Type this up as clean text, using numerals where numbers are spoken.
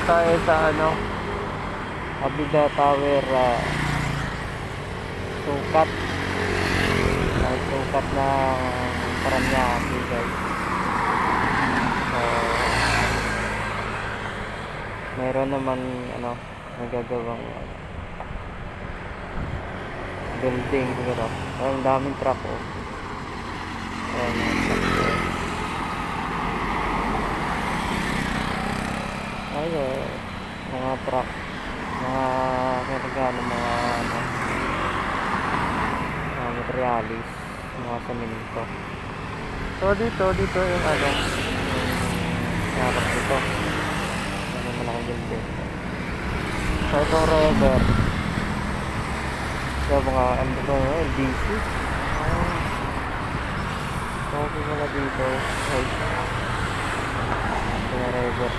tayo sa Abida Tower, sukat sukat ng Paranaque, guys. So meron naman nagagawang building siguro. Ang daming truck, oh. Ayun, mga truck, mga karga ng mga materialis, mga semento. So dito yung harap dito, malaking building. So itong river, so mga LBC. So mga dito, river.